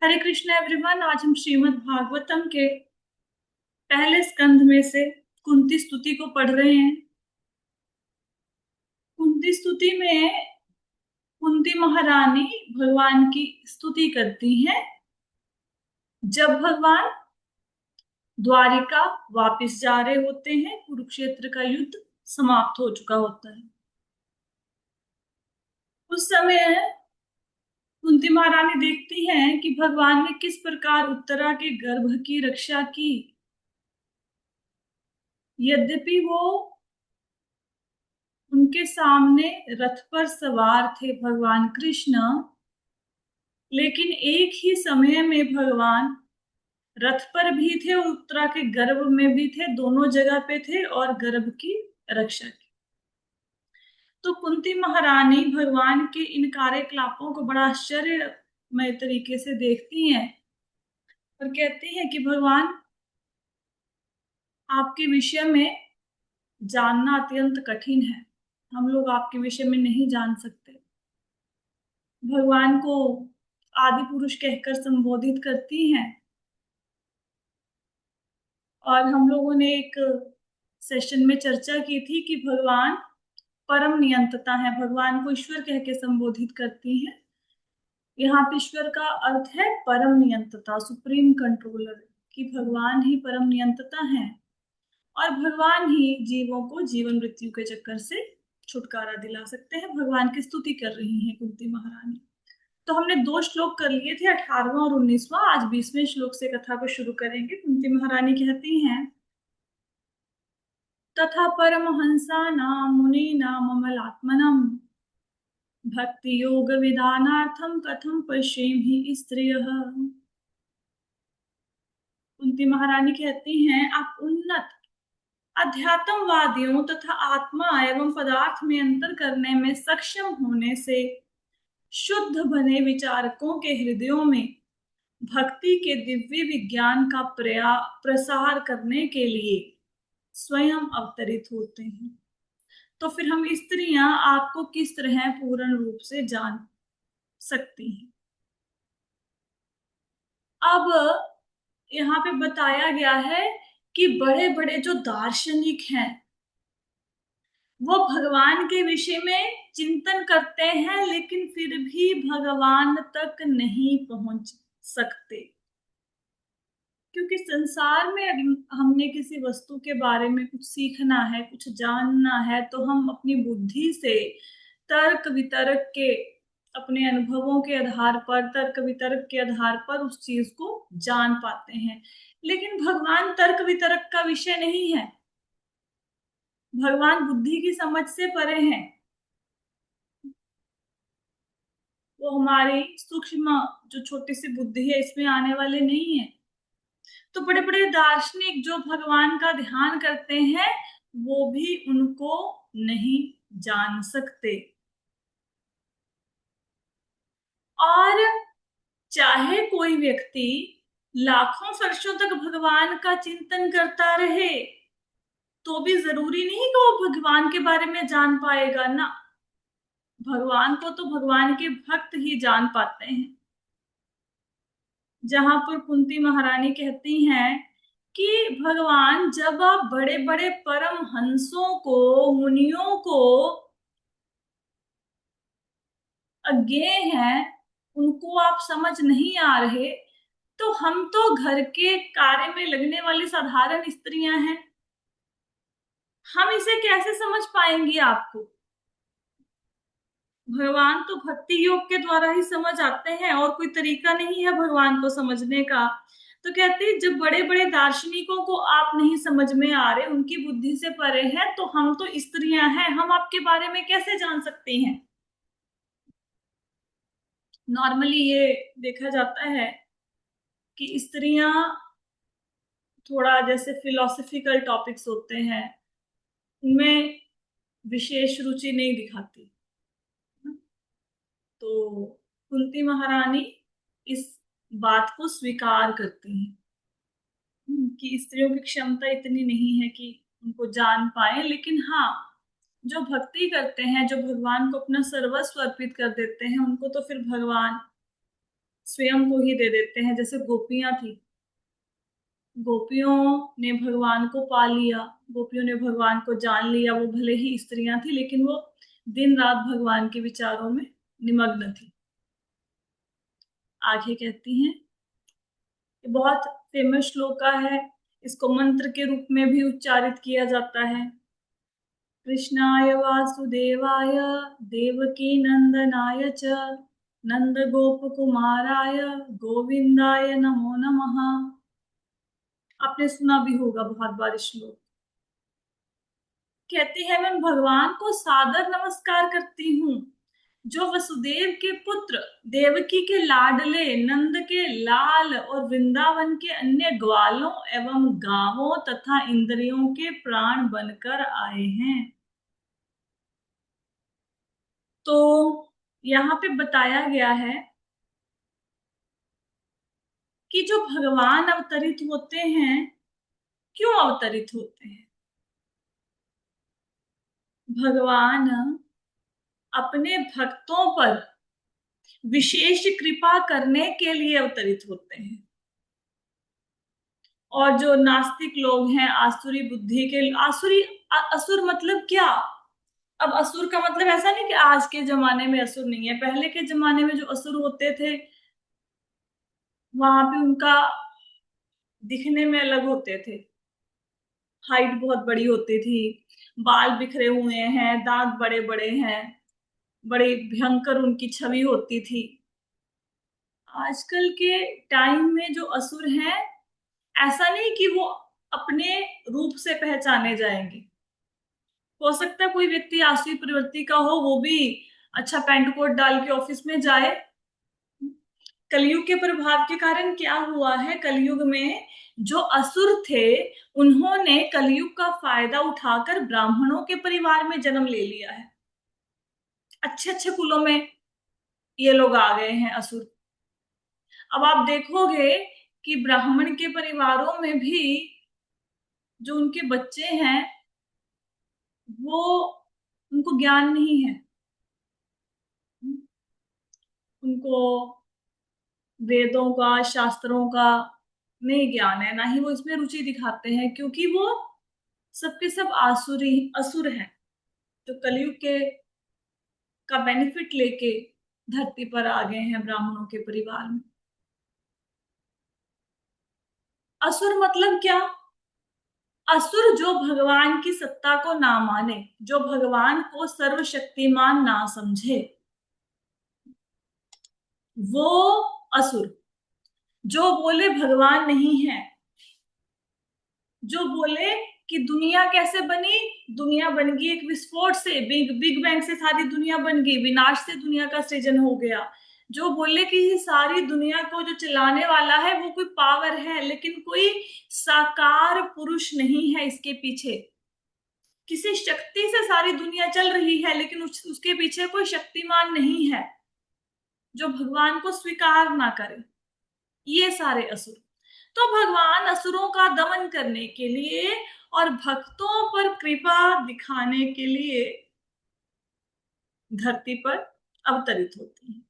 हरे Krishna everyone. आज हम श्रीमद् भागवतम के पहले स्कंध में से कुंती स्तुति को पढ़ रहे हैं। कुंती स्तुति में कुंती महारानी भगवान की स्तुति करती हैं जब भगवान द्वारिका वापस जा रहे होते हैं। कुरुक्षेत्र का युद्ध समाप्त हो चुका होता है। उस समय कुंती महारानी देखती हैं कि भगवान ने किस प्रकार उत्तरा के गर्भ की रक्षा की। यद्यपि वो उनके सामने रथ पर सवार थे भगवान कृष्ण, लेकिन एक ही समय में भगवान रथ पर भी थे और उत्तरा के गर्भ में भी थे। दोनों जगह पे थे और गर्भ की रक्षा की। तो कुंती महारानी भगवान के इन कार्यकलापों को बड़ा आश्चर्यमय तरीके से देखती हैं और कहती हैं कि भगवान, आपके विषय में जानना अत्यंत कठिन है। हम लोग आपके विषय में नहीं जान सकते। भगवान को आदि पुरुष कहकर संबोधित करती हैं। और हम लोगों ने एक सेशन में चर्चा की थी कि भगवान परम नियंता है। भगवान को ईश्वर कह के संबोधित करती हैं। यहाँ पे ईश्वर का अर्थ है परम नियंता, सुप्रीम कंट्रोलर, कि भगवान ही परम नियंता है और भगवान ही जीवों को जीवन मृत्यु के चक्कर से छुटकारा दिला सकते हैं। भगवान की स्तुति कर रही हैं कुंती महारानी। तो हमने 2 श्लोक कर लिए थे, 18वां और 19वां। आज 20वें श्लोक से कथा को शुरू करेंगे। कुंती महारानी कहती हैं, तथा परमहंसानां मुनीनां ममलात्मनम् भक्ति योग विधानार्थम कथम पश्येमहि स्त्रियः। कुंती महारानी कहती हैं, आप उन्नत अध्यात्मवादियों तथा आत्मा एवं पदार्थ में अंतर करने में सक्षम होने से शुद्ध बने विचारकों के हृदयों में भक्ति के दिव्य विज्ञान का प्रसार करने के लिए स्वयं अवतरित होते हैं। तो फिर हम स्त्रियां आपको किस तरह पूर्ण रूप से जान सकती हैं। अब यहाँ पे बताया गया है कि बड़े बड़े जो दार्शनिक हैं वो भगवान के विषय में चिंतन करते हैं, लेकिन फिर भी भगवान तक नहीं पहुंच सकते। क्योंकि संसार में हमने किसी वस्तु के बारे में कुछ सीखना है, कुछ जानना है, तो हम अपनी बुद्धि से तर्क वितर्क के, अपने अनुभवों के आधार पर, तर्क वितर्क के आधार पर उस चीज को जान पाते हैं। लेकिन भगवान तर्क वितर्क का विषय नहीं है। भगवान बुद्धि की समझ से परे हैं। वो हमारी सूक्ष्म जो छोटी सी बुद्धि है इसमें आने वाले नहीं है। तो बड़े बड़े दार्शनिक जो भगवान का ध्यान करते हैं वो भी उनको नहीं जान सकते। और चाहे कोई व्यक्ति लाखों वर्षों तक भगवान का चिंतन करता रहे तो भी जरूरी नहीं कि वो भगवान के बारे में जान पाएगा ना। भगवान को तो भगवान के भक्त ही जान पाते हैं। जहां पर कुंती महारानी कहती हैं कि भगवान जब आप बड़े बड़े परम हंसों को, मुनियों को अज्ञेय हैं, उनको आप समझ नहीं आ रहे, तो हम तो घर के कार्य में लगने वाली साधारण स्त्रियां हैं। हम इसे कैसे समझ पाएंगे आपको। भगवान तो भक्ति योग के द्वारा ही समझ आते हैं और कोई तरीका नहीं है भगवान को समझने का। तो कहते हैं जब बड़े बड़े दार्शनिकों को आप नहीं समझ में आ रहे, उनकी बुद्धि से परे हैं, तो हम तो स्त्रियां हैं, हम आपके बारे में कैसे जान सकते हैं। नॉर्मली ये देखा जाता है कि स्त्रियां थोड़ा जैसे फिलोसफिकल टॉपिक्स होते हैं उनमें विशेष रुचि नहीं दिखाती। तो कुंती महारानी इस बात को स्वीकार करती हैं कि स्त्रियों की क्षमता इतनी नहीं है कि उनको जान पाए। लेकिन हाँ, जो भक्ति करते हैं, जो भगवान को अपना सर्वस्व अर्पित कर देते हैं, उनको तो फिर भगवान स्वयं को ही दे देते हैं। जैसे गोपियां थी, गोपियों ने भगवान को पा लिया, गोपियों ने भगवान को जान लिया। वो भले ही स्त्रियां थी, लेकिन वो दिन रात भगवान के विचारों में निमग्न थी। आगे कहती हैं, ये बहुत फेमस श्लोका है, इसको मंत्र के रूप में भी उच्चारित किया जाता है। कृष्णाय वासुदेवाय देवकी नंदनाय च नंद गोप कुमाराय गोविंदाय नमो नमः। आपने सुना भी होगा बहुत बार श्लोक। कहती है, मैं भगवान को सादर नमस्कार करती हूँ, जो वसुदेव के पुत्र, देवकी के लाडले, नंद के लाल और वृंदावन के अन्य ग्वालों एवं गावों तथा इंद्रियों के प्राण बनकर आए हैं। तो यहाँ पे बताया गया है कि जो भगवान अवतरित होते हैं, क्यों अवतरित होते हैं? भगवान अपने भक्तों पर विशेष कृपा करने के लिए अवतरित होते हैं। और जो नास्तिक लोग हैं, आसुरी बुद्धि के, असुर मतलब क्या? अब असुर का मतलब ऐसा नहीं कि आज के जमाने में असुर नहीं है। पहले के जमाने में जो असुर होते थे, वहां पे उनका दिखने में अलग होते थे। हाइट बहुत बड़ी होती थी, बाल बिखरे हुए हैं, दांत बड़े बड़े हैं, बड़ी भयंकर उनकी छवि होती थी। आजकल के टाइम में जो असुर हैं, ऐसा नहीं कि वो अपने रूप से पहचाने जाएंगे। हो सकता है कोई व्यक्ति आसुरी प्रवृत्ति का हो, वो भी अच्छा पैंट कोट डाल के ऑफिस में जाए। कलयुग के प्रभाव के कारण क्या हुआ है, कलयुग में जो असुर थे, उन्होंने कलयुग का फायदा उठाकर ब्राह्मणों के परिवार में जन्म ले लिया है। अच्छे अच्छे कुलों में ये लोग आ गए हैं असुर। अब आप देखोगे कि ब्राह्मण के परिवारों में भी जो उनके बच्चे हैं, वो, उनको ज्ञान नहीं है। उनको वेदों का, शास्त्रों का नहीं ज्ञान है, ना ही वो इसमें रुचि दिखाते हैं, क्योंकि वो सबके सब आसुरी असुर हैं, जो कलयुग के का बेनिफिट लेके धरती पर आ गए हैं ब्राह्मणों के परिवार में। असुर मतलब क्या? असुर जो भगवान की सत्ता को ना माने, जो भगवान को सर्वशक्तिमान ना समझे, वो असुर। जो बोले भगवान नहीं है, जो बोले कि दुनिया कैसे बनी, दुनिया बन गई एक विस्फोट से, बिग बैंग से सारी दुनिया बन गई, विनाश से दुनिया का सृजन हो गया। जो बोले कि ये सारी दुनिया को जो चलाने वाला है वो कोई पावर है, लेकिन कोई साकार पुरुष नहीं है इसके पीछे। किसी शक्ति से सारी दुनिया चल रही है, लेकिन उसके पीछे कोई शक्तिमान नहीं है जो भगवान को स्वीकार ना करे। ये सारे असुर। तो भगवान असुरों का दमन करने के लिए और भक्तों पर कृपा दिखाने के लिए धरती पर अवतरित होते हैं।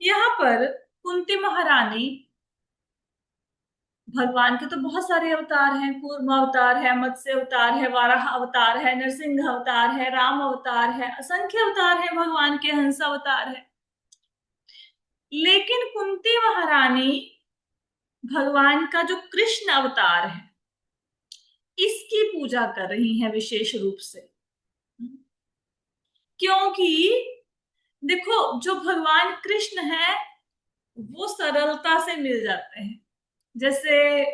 यहाँ पर कुंती महारानी, भगवान के तो बहुत सारे अवतार हैं, कूर्म अवतार है, मत्स्य अवतार है, वाराह अवतार है, नरसिंह अवतार है, राम अवतार है, असंख्य अवतार है भगवान के, हंस अवतार है। लेकिन कुंती महारानी भगवान का जो कृष्ण अवतार है, इसकी पूजा कर रही हैं विशेष रूप से। क्योंकि देखो, जो भगवान कृष्ण है वो सरलता से मिल जाते हैं। जैसे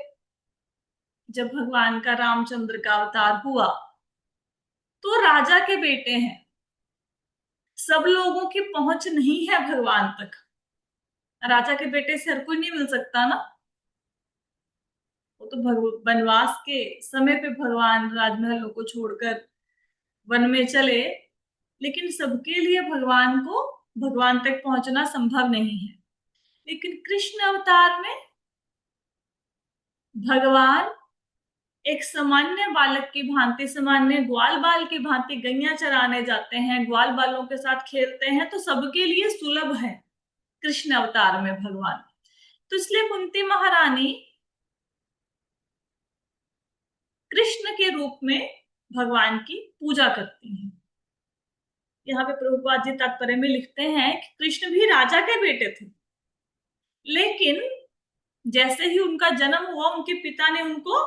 जब भगवान का रामचंद्र का अवतार हुआ, तो राजा के बेटे हैं, सब लोगों की पहुंच नहीं है भगवान तक। राजा के बेटे से हर कोई नहीं मिल सकता ना। वो तो वनवास के समय पे भगवान राजमहलों को छोड़कर वन में चले, लेकिन सबके लिए भगवान को, भगवान तक पहुंचना संभव नहीं है। लेकिन कृष्ण अवतार में भगवान एक सामान्य बालक की भांति, सामान्य ग्वाल बाल की भांति गैया चराने जाते हैं, ग्वाल बालों के साथ खेलते हैं, तो सबके लिए सुलभ है। कृष्ण अवतार में भगवान। तो इसलिए कुंती महारानी कृष्ण के रूप में भगवान की पूजा करती हैं। यहाँ पे प्रभुपाद जी तात्पर्य में लिखते हैं कि कृष्ण भी राजा के बेटे थे, लेकिन जैसे ही उनका जन्म हुआ उनके पिता ने उनको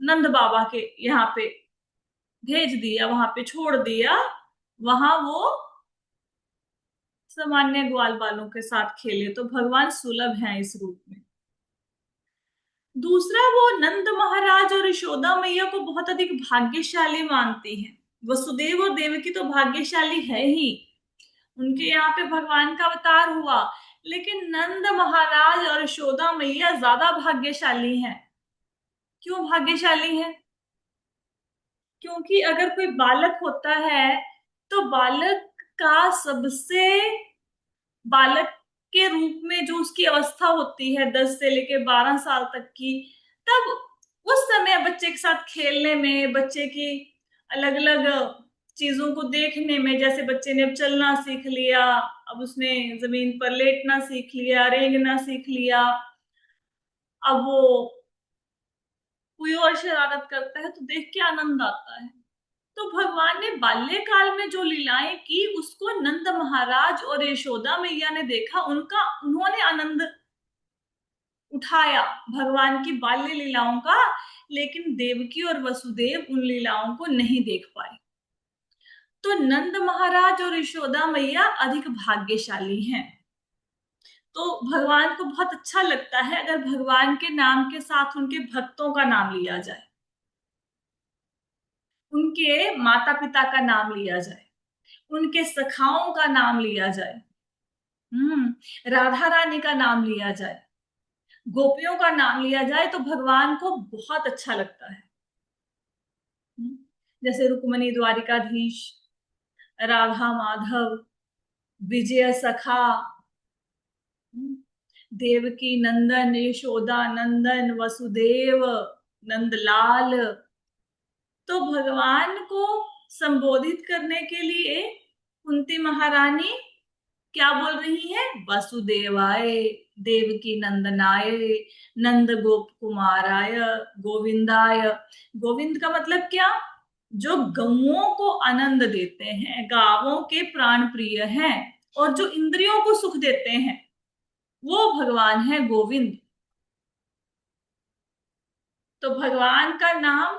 नंद बाबा के यहाँ पे भेज दिया, वहां पे छोड़ दिया। वहां वो सामान्य ग्वाल बालों के साथ खेले, तो भगवान सुलभ हैं इस रूप में। दूसरा, वो नंद महाराज और यशोदा मैया को बहुत अधिक भाग्यशाली मानती हैं। वसुदेव और देवकी तो भाग्यशाली है ही, उनके यहाँ पे भगवान का अवतार हुआ, लेकिन नंद महाराज और यशोदा मैया ज्यादा भाग्यशाली हैं। क्यों भाग्यशाली हैं? क्योंकि अगर कोई बालक होता है तो बालक का सबसे बालक के रूप में जो उसकी अवस्था होती है 10 से लेके 12 साल तक की, तब उस समय बच्चे के साथ खेलने में, बच्चे की अलग अलग चीजों को देखने में, जैसे बच्चे ने अब चलना सीख लिया, अब उसने जमीन पर लेटना सीख लिया, रेंगना सीख लिया, अब वो कोई और शरारत करता है तो देख के आनंद आता है। तो भगवान ने बाल्यकाल में जो लीलाएं की उसको नंद महाराज और यशोदा मैया ने देखा, उन्होंने आनंद उठाया भगवान की बाल्य लीलाओं का, लेकिन देवकी और वसुदेव उन लीलाओं को नहीं देख पाए। तो नंद महाराज और यशोदा मैया अधिक भाग्यशाली हैं। तो भगवान को बहुत अच्छा लगता है अगर भगवान के नाम के साथ उनके भक्तों का नाम लिया जाए, उनके माता पिता का नाम लिया जाए, उनके सखाओं का नाम लिया जाए, राधा रानी का नाम लिया जाए, गोपियों का नाम लिया जाए, तो भगवान को बहुत अच्छा लगता है। जैसे रुक्मणी द्वारिकाधीश, राधा माधव, विजय सखा, देवकी नंदन, यशोदा नंदन, वसुदेव, नंदलाल। तो भगवान को संबोधित करने के लिए कुंती महारानी क्या बोल रही है? वसुदेवाय, देवकी नंदनाय, नंद गोप कुमाराय, गोविंदाय। गोविंद का मतलब क्या? जो गौओं को आनंद देते हैं, गावों के प्राण प्रिय हैं, और जो इंद्रियों को सुख देते हैं, वो भगवान है गोविंद। तो भगवान का नाम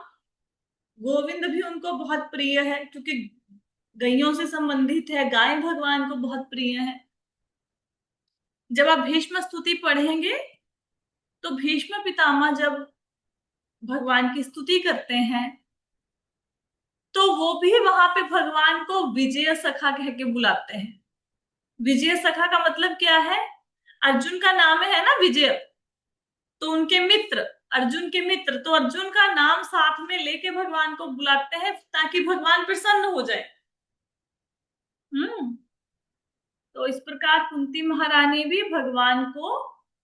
गोविंद भी उनको बहुत प्रिय है, क्योंकि गैयों से संबंधित है, गाय भगवान को बहुत प्रिय है। जब आप भीष्म स्तुति पढ़ेंगे तो भीष्म पितामह जब भगवान की स्तुति करते हैं तो वो भी वहां पे भगवान को विजय सखा कह के बुलाते हैं। विजय सखा का मतलब क्या है? अर्जुन का नाम है ना विजय, तो उनके मित्र, अर्जुन के मित्र, तो अर्जुन का नाम साथ में लेके भगवान को बुलाते हैं ताकि भगवान प्रसन्न हो जाए। तो इस प्रकार कुंती महारानी भी भगवान को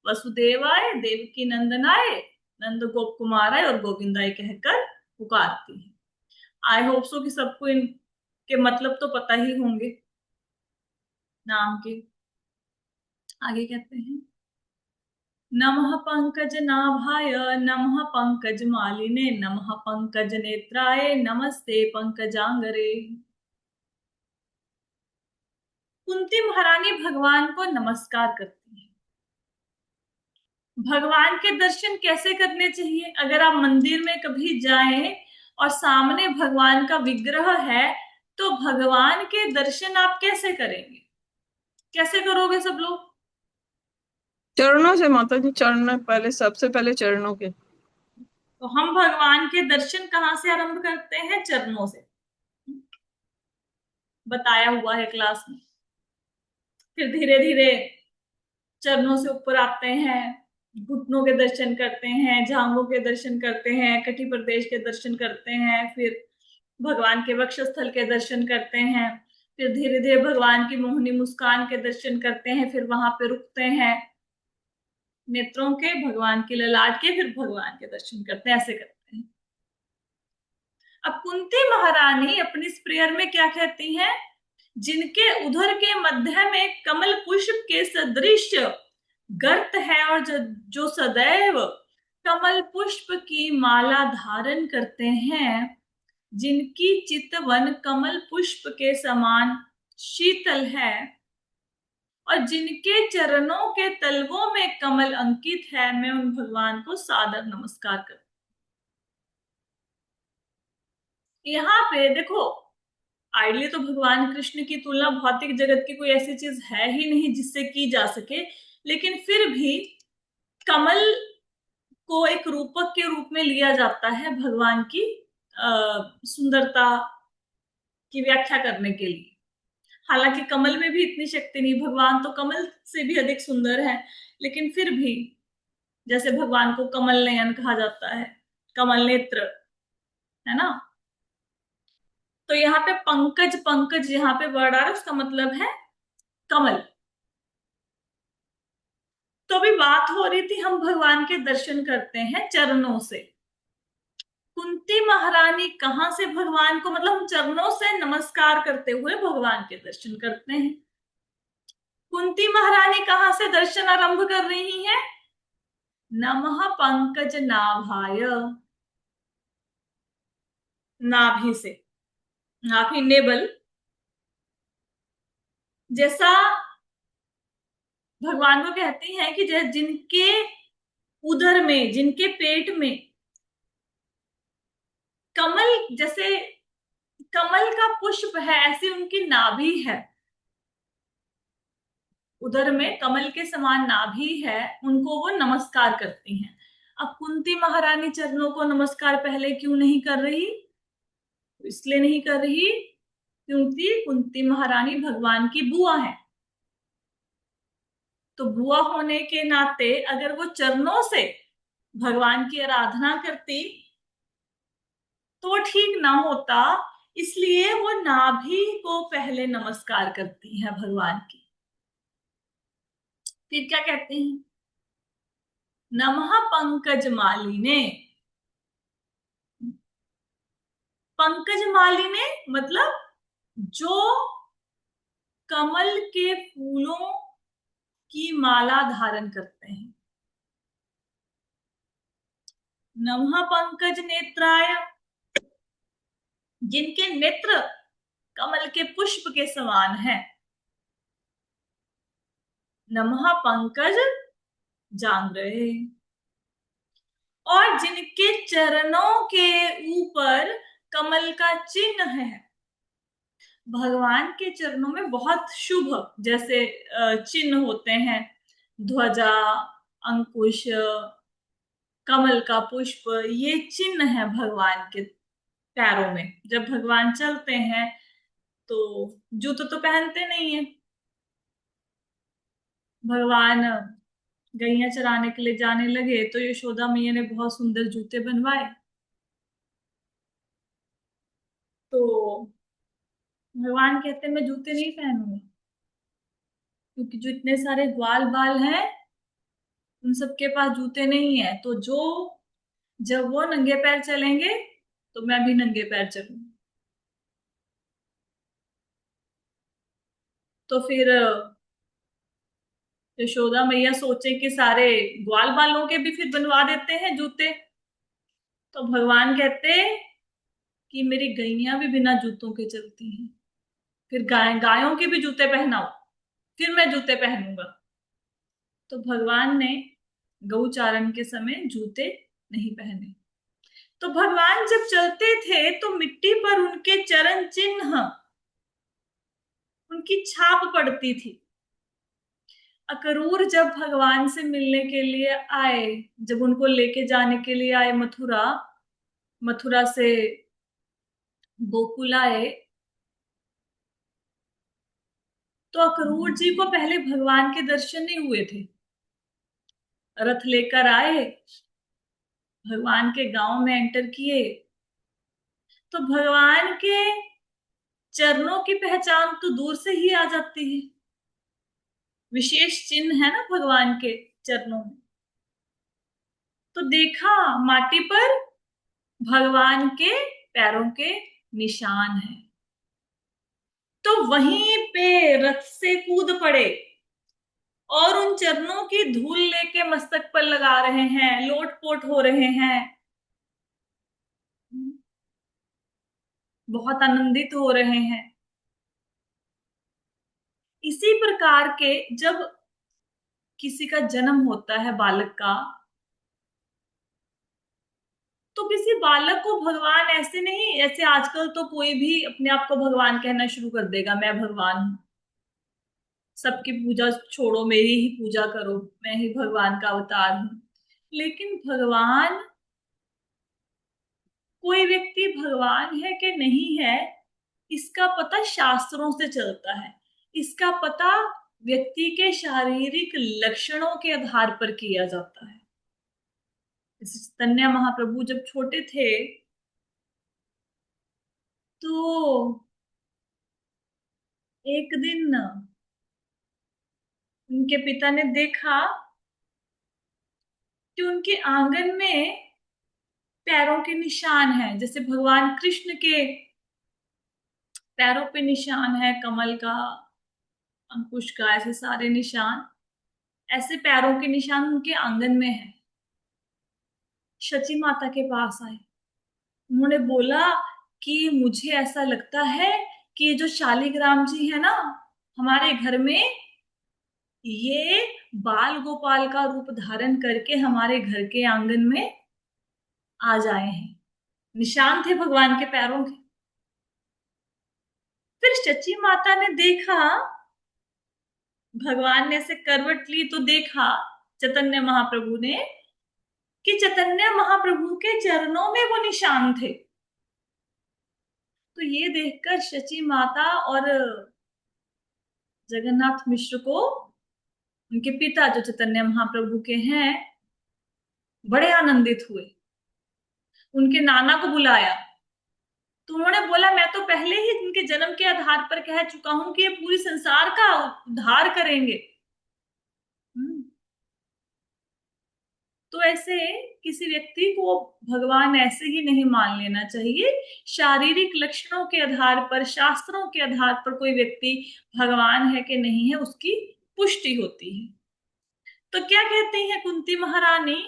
वसुदेवाय, देवकी नंदनाय, नंद गोप कुमाराय और गोविंदाय कहकर पुकारती है। आई होप सो कि सबको इनके मतलब तो पता ही होंगे नाम के। आगे कहते हैं, नमः पंकज नाभाय, नमः पंकज मालिने, नमः पंकज नेत्राय, नमस्ते पंकजांगरे। कुंती महारानी भगवान को नमस्कार करती है। भगवान के दर्शन कैसे करने चाहिए? अगर आप मंदिर में कभी जाएं और सामने भगवान का विग्रह है, तो भगवान के दर्शन आप कैसे करेंगे? कैसे करोगे सब लोग? चरणों से माता जी, चरण पहले, सबसे पहले चरणों के। तो हम भगवान के दर्शन कहाँ से आरंभ करते हैं? चरणों से। बताया हुआ है क्लास में। फिर धीरे धीरे चरणों से ऊपर आते हैं, घुटनों के दर्शन करते हैं, जांघों के दर्शन करते हैं, कटी प्रदेश के दर्शन करते हैं, फिर भगवान के वक्षस्थल के दर्शन करते हैं, फिर धीरे धीरे भगवान की मोहनी मुस्कान के दर्शन करते हैं, फिर वहां पे रुकते हैं, नेत्रों के, भगवान के ललाट के, फिर भगवान के दर्शन करते हैं, ऐसे करते हैं। अब कुंती महारानी अपनी इस प्रेयर में क्या कहती हैं जिनके उधर के मध्य में कमल पुष्प के सदृश गर्त है, और जो सदैव कमल पुष्प की माला धारण करते हैं, जिनकी चितवन कमल पुष्प के समान शीतल है, और जिनके चरणों के तलवों में कमल अंकित है, मैं उन भगवान को सादर नमस्कार करती हूं। यहाँ पे देखो, आइडियली तो भगवान कृष्ण की तुलना भौतिक जगत की कोई ऐसी चीज है ही नहीं जिससे की जा सके, लेकिन फिर भी कमल को एक रूपक के रूप में लिया जाता है भगवान की सुंदरता की व्याख्या करने के लिए। हालांकि कमल में भी इतनी शक्ति नहीं, भगवान तो कमल से भी अधिक सुंदर है, लेकिन फिर भी जैसे भगवान को कमल नयन कहा जाता है, कमल नेत्र, है ना। तो यहाँ पे पंकज, पंकज यहाँ पे वर्ड आ रहा है, उसका मतलब है कमल। तो अभी बात हो रही थी, हम भगवान के दर्शन करते हैं चरणों से। कुंती महारानी कहाँ से भगवान को, मतलब हम चरणों से नमस्कार करते हुए भगवान के दर्शन करते हैं। कुंती महारानी कहाँ से दर्शन आरंभ कर रही हैं? नमः पंकज नाभाय, नाभि से, नाभि नेबल। जैसा भगवान को कहती हैं कि जैसे जिनके उदर में, जिनके पेट में कमल, जैसे कमल का पुष्प है, ऐसी उनकी नाभि है, उदर में कमल के समान नाभि है, उनको वो नमस्कार करती हैं। अब कुंती महारानी चरणों को नमस्कार पहले क्यों नहीं कर रही? इसलिए नहीं कर रही क्योंकि कुंती महारानी भगवान की बुआ है। तो बुआ होने के नाते अगर वो चरणों से भगवान की आराधना करती तो वो ठीक ना होता, इसलिए वो नाभि को पहले नमस्कार करती है भगवान की। फिर क्या कहते हैं? नमः पंकज मालिने। पंकज मालिने मतलब जो कमल के फूलों की माला धारण करते हैं। नमः पंकज नेत्राय, जिनके नेत्र कमल के पुष्प के समान है। नमः पंकज जांघ्रे, और जिनके चरणों के ऊपर कमल का चिन्ह है। भगवान के चरणों में बहुत शुभ जैसे चिन्ह होते हैं, ध्वजा, अंकुश, कमल का पुष्प, ये चिन्ह है भगवान के पैरों में। जब भगवान चलते हैं तो जूते तो पहनते नहीं है। भगवान गैया चराने के लिए जाने लगे तो यशोदा मैया ने बहुत सुंदर जूते बनवाए। तो भगवान कहते हैं मैं जूते नहीं पहनूंगा, क्योंकि जो इतने सारे ग्वाल बाल हैं उन सबके पास जूते नहीं है। तो जो, जब वो नंगे पैर चलेंगे तो मैं भी नंगे पैर चलूंगी। तो फिर यशोदा मैया सोचे कि सारे ग्वाल बालों के भी फिर बनवा देते हैं जूते। तो भगवान कहते कि मेरी गैया भी बिना जूतों के चलती हैं, फिर गायों के भी जूते पहनाओ, फिर मैं जूते पहनूंगा। तो भगवान ने गौचारण के समय जूते नहीं पहने। तो भगवान जब चलते थे तो मिट्टी पर उनके चरण चिन्ह, उनकी छाप पड़ती थी। अक्रूर जब भगवान से मिलने के लिए आए, जब उनको लेके जाने के लिए आए मथुरा, मथुरा से गोकुल आए, तो अक्रूर जी को पहले भगवान के दर्शन नहीं हुए थे। रथ लेकर आए, भगवान के गांव में एंटर किए, तो भगवान के चरणों की पहचान तो दूर से ही आ जाती है। विशेष चिन्ह है ना भगवान के चरणों में। तो देखा माटी पर भगवान के पैरों के निशान हैं। तो वहीं पे रथ से कूद पड़े और उन चरणों की धूल लेके मस्तक पर लगा रहे हैं, लोटपोट हो रहे हैं, बहुत आनंदित हो रहे हैं। इसी प्रकार के जब किसी का जन्म होता है बालक का, तो किसी बालक को भगवान ऐसे नहीं, ऐसे आजकल तो कोई भी अपने आप को भगवान कहना शुरू कर देगा, मैं भगवान हूं, सबकी पूजा छोड़ो, मेरी ही पूजा करो, मैं ही भगवान का अवतार हूं। लेकिन भगवान, कोई व्यक्ति भगवान है कि नहीं है, इसका पता शास्त्रों से चलता है। इसका पता व्यक्ति के शारीरिक लक्षणों के आधार पर किया जाता है। जैसे चैतन्य महाप्रभु जब छोटे थे, तो एक दिन उनके पिता ने देखा कि उनके आंगन में पैरों के निशान हैं, जैसे भगवान कृष्ण के पैरों पे निशान है, कमल का, अंकुश का, ऐसे सारे निशान, ऐसे पैरों के निशान उनके आंगन में है। शची माता के पास आए, उन्होंने बोला कि मुझे ऐसा लगता है कि ये जो शालिग्राम जी है ना हमारे घर में, ये बाल गोपाल का रूप धारण करके हमारे घर के आंगन में आ जाए हैं। निशान थे भगवान के पैरों के। फिर शची माता ने देखा, भगवान ने ऐसे करवट ली तो देखा चैतन्य महाप्रभु ने कि चैतन्य महाप्रभु के चरणों में वो निशान थे। तो ये देखकर शची माता और जगन्नाथ मिश्र को, उनके पिता जो चैतन्य महाप्रभु के हैं, बड़े आनंदित हुए। उनके नाना को बुलाया, तो उन्होंने बोला मैं तो पहले ही उनके जन्म के आधार पर कह चुका हूं कि ये पूरी संसार का उद्धार करेंगे। तो ऐसे किसी व्यक्ति को भगवान ऐसे ही नहीं मान लेना चाहिए। शारीरिक लक्षणों के आधार पर, शास्त्रों के आधार पर कोई व्यक्ति भगवान है कि नहीं है, उसकी पुष्टि होती है। तो क्या कहती है कुंती महारानी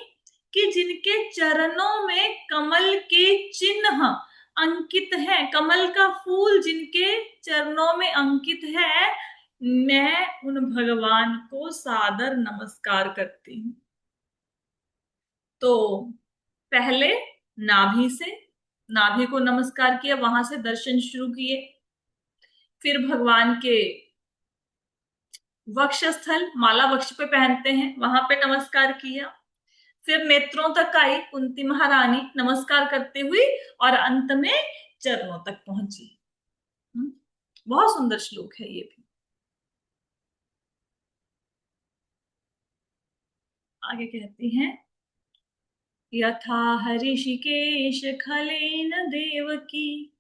कि जिनके चरणों में कमल के चिन्ह अंकित है, कमल का फूल जिनके चरणों में अंकित है, मैं उन भगवान को सादर नमस्कार करती हूँ। तो पहले नाभि से, नाभि को नमस्कार किया, वहां से दर्शन शुरू किए। फिर भगवान के वक्षस्थल, माला वक्ष पे पहनते हैं, वहां पे नमस्कार किया। फिर नेत्रों तक आई कुंती महारानी नमस्कार करते हुई, और अंत में चरणों तक पहुंची। बहुत सुंदर श्लोक है ये भी। आगे कहती हैं, यथा हरिषिकेश खलेन देवकी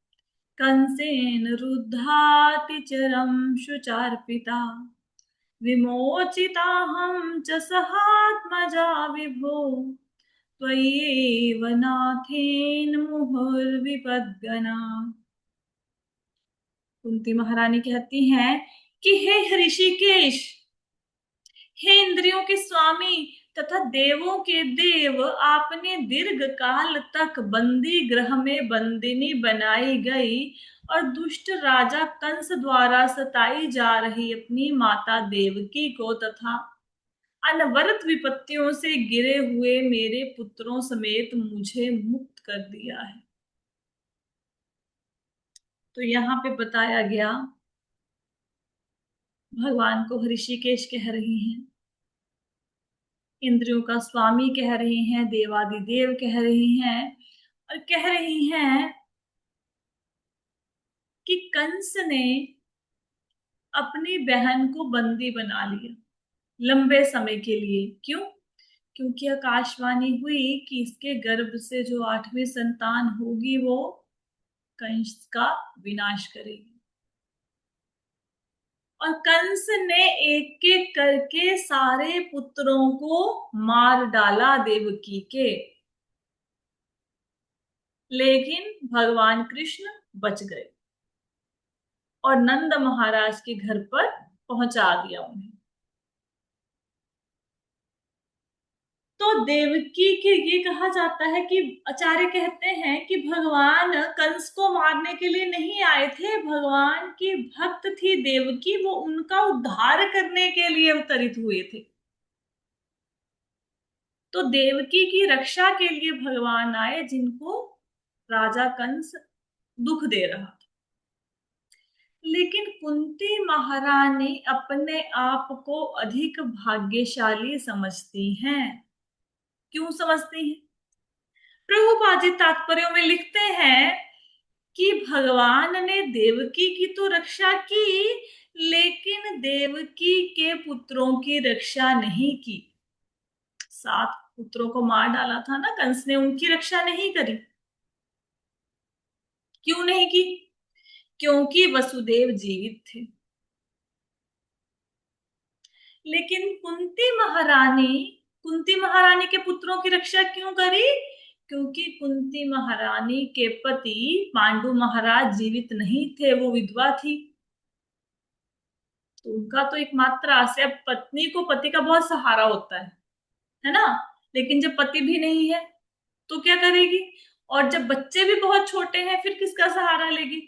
कंसेन रुद्धातिचरम शुचार्पिता विमोचिताहं च सहात्मजा विभो त्वय्येव नाथेन मुहुर्विपद्गना। कुंती महारानी कहती हैं कि हे ऋषिकेश, हे इंद्रियों के स्वामी तथा देवों के देव, आपने दीर्घ काल तक बंदी गृह में बंदिनी बनाई गई और दुष्ट राजा कंस द्वारा सताई जा रही अपनी माता देवकी को तथा अनवरत विपत्तियों से गिरे हुए मेरे पुत्रों समेत मुझे मुक्त कर दिया है। तो यहाँ पे बताया गया, भगवान को ऋषिकेश कह रही हैं, इंद्रियों का स्वामी कह रही हैं, देवादिदेव कह रही हैं, और कह रही हैं कि कंस ने अपनी बहन को बंदी बना लिया लंबे समय के लिए। क्यों? क्योंकि आकाशवाणी हुई कि इसके गर्भ से जो 8वीं संतान होगी वो कंस का विनाश करेगी। और कंस ने एक एक करके सारे पुत्रों को मार डाला देवकी के, लेकिन भगवान कृष्ण बच गए। और नंद महाराज के घर पर पहुंचा दिया उन्हें। तो देवकी के ये कहा जाता है कि आचार्य कहते हैं कि भगवान कंस को मारने के लिए नहीं आए थे, भगवान की भक्त थी देवकी, वो उनका उद्धार करने के लिए अवतरित हुए थे। तो देवकी की रक्षा के लिए भगवान आए, जिनको राजा कंस दुख दे रहा था। लेकिन कुंती महारानी अपने आप को अधिक भाग्यशाली समझती हैं। क्यों समझती हैं? प्रभुपाद जी तात्पर्यों में लिखते हैं कि भगवान ने देवकी की तो रक्षा की, लेकिन देवकी के पुत्रों की रक्षा नहीं की। 7 पुत्रों को मार डाला था ना कंस ने, उनकी रक्षा नहीं करी। क्यों नहीं की? क्योंकि वसुदेव जीवित थे। लेकिन कुंती महारानी के पुत्रों की रक्षा क्यों करी? क्योंकि कुंती महारानी के पति पांडु महाराज जीवित नहीं थे, वो विधवा थी। तो उनका तो एकमात्र आश्रय, पत्नी को पति का बहुत सहारा होता है ना। लेकिन जब पति भी नहीं है तो क्या करेगी? और जब बच्चे भी बहुत छोटे हैं फिर किसका सहारा लेगी?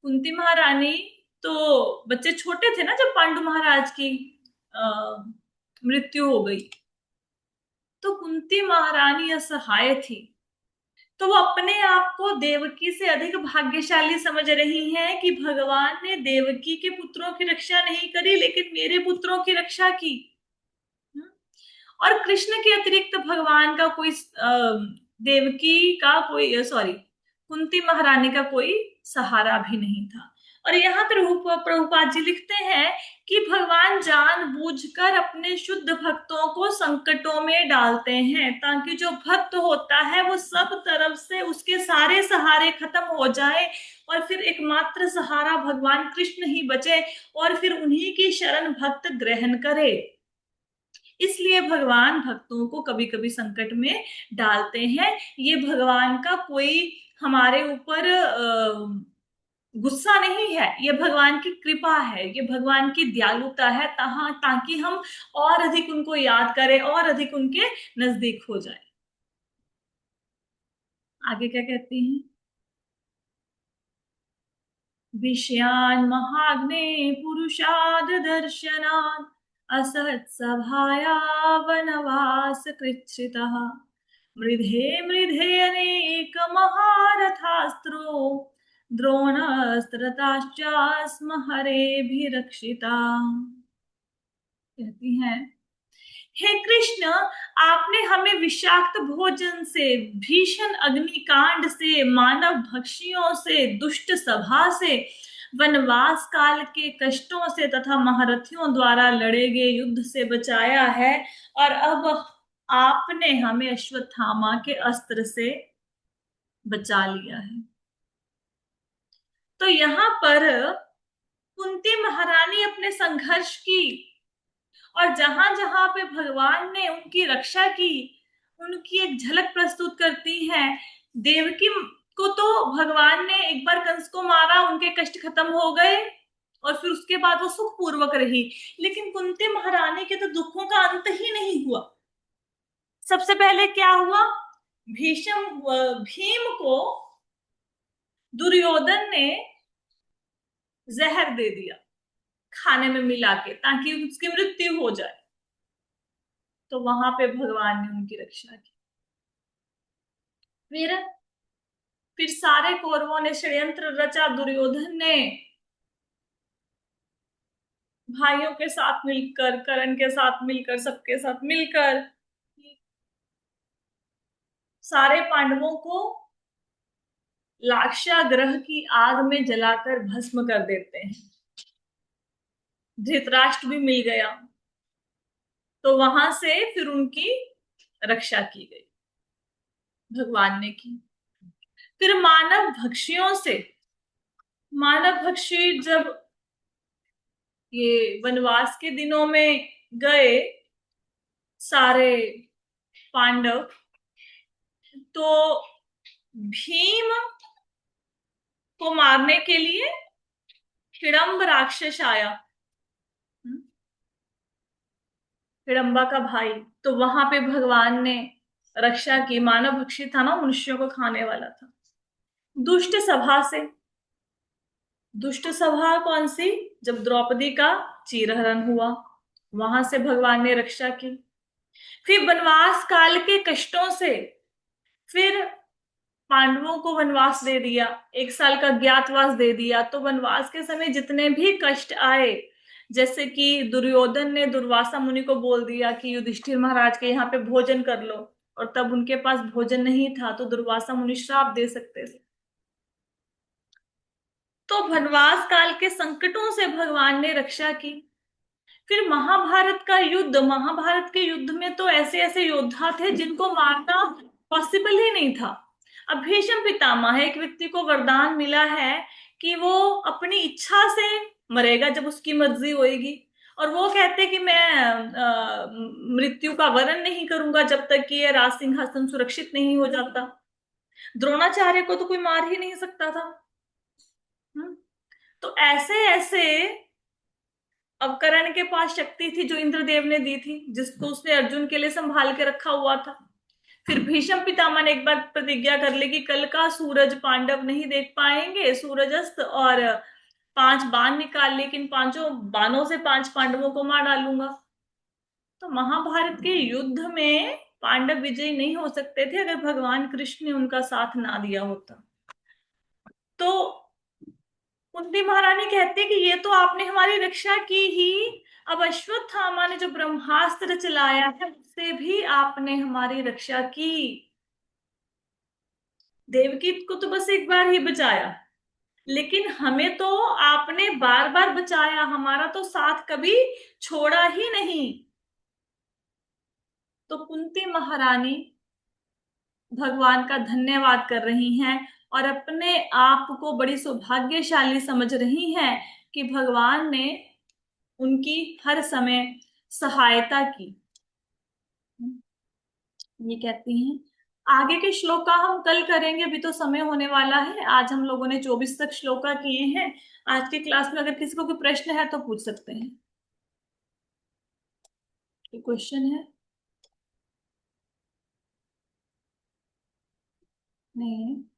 कुंती महारानी, तो बच्चे छोटे थे ना जब पांडु महाराज की अ, मृत्यु हो गई। तो कुंती महारानी असहाय थी। तो वो अपने आप को देवकी से अधिक भाग्यशाली समझ रही हैं कि भगवान ने देवकी के पुत्रों की रक्षा नहीं करी, लेकिन मेरे पुत्रों की रक्षा की। और कृष्ण के अतिरिक्त भगवान का कोई देवकी का कोई, सॉरी, कुंती महारानी का कोई सहारा भी नहीं था। और यहाँ पर प्रभुपाद जी लिखते हैं कि भगवान जानबूझकर अपने शुद्ध भक्तों को संकटों में डालते हैं, ताकि जो भक्त होता है वो सब तरफ से उसके सारे सहारे खत्म हो जाए, और फिर एकमात्र सहारा भगवान कृष्ण ही बचे, और फिर उन्हीं की शरण भक्त ग्रहण करे। इसलिए भगवान भक्तों को कभी कभी संकट में डालते हैं। ये भगवान का कोई हमारे ऊपर गुस्सा नहीं है, ये भगवान की कृपा है, ये भगवान की दयालुता है, ताकि हम और अधिक उनको याद करें और अधिक उनके नजदीक हो जाए। आगे क्या कहती हैं? विषयान् महाग्ने पुरुषाद दर्शनात् असत्सभाया वनवास कृच्छ्रितः मृधे मृधे अनेक महारथास्त्रो द्रोणस्त्रताश्चास्म हरेभिरक्षिता। कहती हैं, हे कृष्ण, आपने हमें विषाक्त भोजन से, भीषण अग्निकांड से, मानव भक्षियों से, दुष्ट सभा से, वनवास काल के कष्टों से तथा महारथियों द्वारा लड़े गए युद्ध से बचाया है, और अब आपने हमें अश्वत्थामा के अस्त्र से बचा लिया है। तो यहाँ पर कुंती महारानी अपने संघर्ष की, और जहां जहां पे भगवान ने उनकी रक्षा की, उनकी एक झलक प्रस्तुत करती है। देवकी को तो भगवान ने एक बार कंस को मारा, उनके कष्ट खत्म हो गए, और फिर उसके बाद वो सुख पूर्वक रही। लेकिन कुंती महारानी के तो दुखों का अंत ही नहीं हुआ। सबसे पहले क्या हुआ? भीम को दुर्योधन ने जहर दे दिया खाने में मिला के, ताकि उसकी मृत्यु हो जाए। तो वहां पे भगवान ने उनकी रक्षा की। फिर सारे कौरवों ने षड्यंत्र रचा, दुर्योधन ने भाइयों के साथ मिलकर, कर्ण के साथ मिलकर, सबके साथ मिलकर सारे पांडवों को लाक्षागृह की आग में जलाकर भस्म कर देते हैं। धृतराष्ट्र भी मिल गया, तो वहां से फिर उनकी रक्षा की गई, भगवान ने की। फिर मानव भक्षी जब ये वनवास के दिनों में गए सारे पांडव, तो भीम को मारने के लिए हिडम्ब राक्षस आया, हिडम्बा का भाई। तो वहां पे भगवान ने रक्षा की, मानव भक्षी था ना, मनुष्यों को खाने वाला था। दुष्ट सभा से, दुष्ट सभा कौन सी? जब द्रौपदी का चीरहरण हुआ, वहां से भगवान ने रक्षा की। फिर वनवास काल के कष्टों से, फिर पांडवों को वनवास दे दिया, 1 साल का ज्ञातवास दे दिया। तो वनवास के समय जितने भी कष्ट आए, जैसे कि दुर्योधन ने दुर्वासा मुनि को बोल दिया कि युधिष्ठिर महाराज के यहाँ पे भोजन कर लो, और तब उनके पास भोजन नहीं था, तो दुर्वासा मुनि श्राप दे सकते थे। तो वनवास काल के संकटों से भगवान ने रक्षा की। फिर महाभारत का युद्ध, महाभारत के युद्ध में तो ऐसे ऐसे योद्धा थे जिनको मारना पॉसिबल ही नहीं था। अब भीष्म पितामह, एक व्यक्ति को वरदान मिला है कि वो अपनी इच्छा से मरेगा जब उसकी मर्जी होएगी, और वो कहते कि मैं मृत्यु का वरण नहीं करूंगा जब तक कि ये राज सिंहासन सुरक्षित नहीं हो जाता। द्रोणाचार्य को तो कोई मार ही नहीं सकता था। हम्म? तो ऐसे ऐसे, अब कर्ण के पास शक्ति थी जो इंद्रदेव ने दी थी, जिसको उसने अर्जुन के लिए संभाल के रखा हुआ था। फिर भीष्म पितामह ने एक बार प्रतिज्ञा कर ली कि कल का सूरज पांडव नहीं देख पाएंगे, सूरज अस्त, और 5 बाण निकाल, लेकिन 5 बाणों से 5 पांडवों को मार डालूंगा। तो महाभारत के युद्ध में पांडव विजयी नहीं हो सकते थे अगर भगवान कृष्ण ने उनका साथ ना दिया होता। तो कुंती महारानी कहती कि ये तो आपने हमारी रक्षा की ही, अब अश्वत्थामा ने जो ब्रह्मास्त्र चलाया है उससे भी आपने हमारी रक्षा की। देवकी को तो बस एक बार ही बचाया, लेकिन हमें तो आपने बार बार बचाया, हमारा तो साथ कभी छोड़ा ही नहीं। तो कुंती महारानी भगवान का धन्यवाद कर रही हैं, और अपने आप को बड़ी सौभाग्यशाली समझ रही हैं कि भगवान ने उनकी हर समय सहायता की। ये कहती हैं। आगे के श्लोका हम कल करेंगे, अभी तो समय होने वाला है। आज हम लोगों ने 24 तक श्लोका किए हैं। आज की क्लास में अगर किसी को कोई प्रश्न है तो पूछ सकते हैं। कोई क्वेश्चन है? नहीं है?